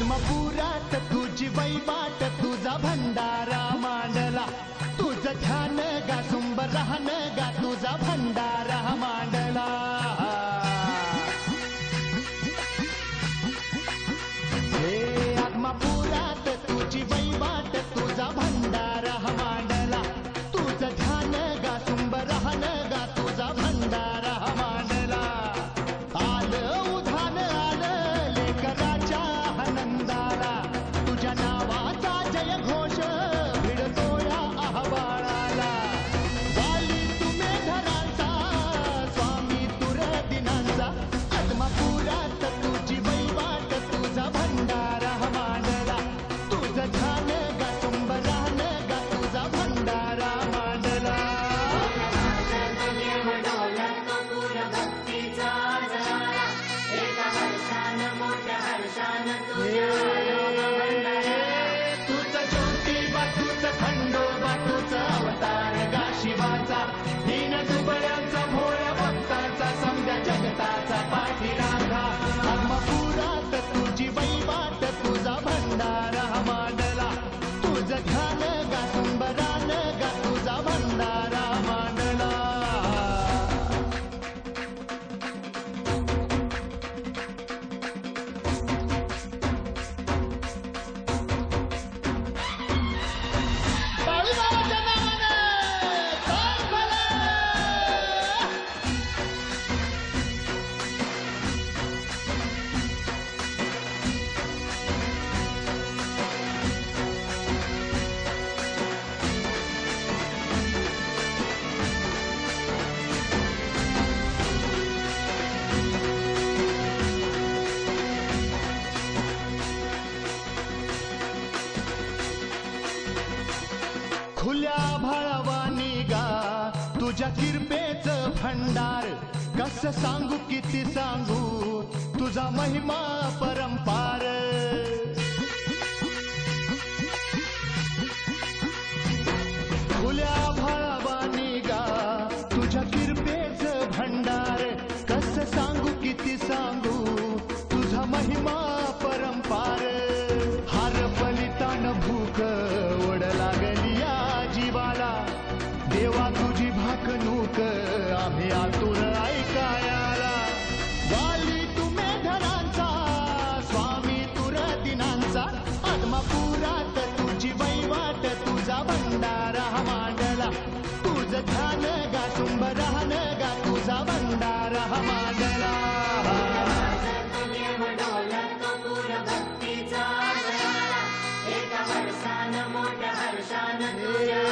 पद्मपुरात तुझी वैवाट तुझा भंडारा मांडला तुझं ध्यान गा सुंब राहन गा तुझा भंडारा मांडला हे आत्मापुरात तुझी वैवाट तुझा भंडारा मांडला तुझं ध्यान गा सुंब राहन गा तुझा भंडारा मांडला आलं उधान आलं लेकराच्या आनंदाला तुझ्या नावाचा जय घोष भिडतो या आव्हानाला वाली तुम्ही धरांचा स्वामी तुर दिनांचा आत्मापुरात तुझी वैवाट तुझा भंडारा मांडला तुझं ध्यान गा सुंब राहन गा तुझा भंडारा मांडला तुझं ज्योतिबा तुझं खंडोबा तुझं अवतार गा शिवाचा दीन दुबळ्यांचा भोळ्या भक्ताचा समद्या जगताचा पाठीराखा आत्मापुरात तुझी वैवाट तुझा भंडारा मांडला तुझं ध्यान गा सुंबरान गा तुझा भंडारा मांडला बाळूमामाच्या नावानं चाल भला. खुल्या भाळवानी गा तुझ्या किरपेचं भंडार कस सांगू किती सांगू तुझा महिमा परंपार खुल्या भाळवानी गा तुझ्या किरपेचं भंडार कस सांगू किती सांगू तुझा महिमा परंपार हार फलितान भूक ओढ लागली या जीवाला देवा तुझी भाकणूक आम्ही आतुर ऐकायाला वाली तुम्ही धरांचा स्वामी तुर दिनांचा आत्मापुरात तुझी वैवाट तुझा भंडारा मांडला तुझं ध्यान गा सुंब राहन गा तुझा भंडारा मांडला मोठ्या हर्षानं तुझ्या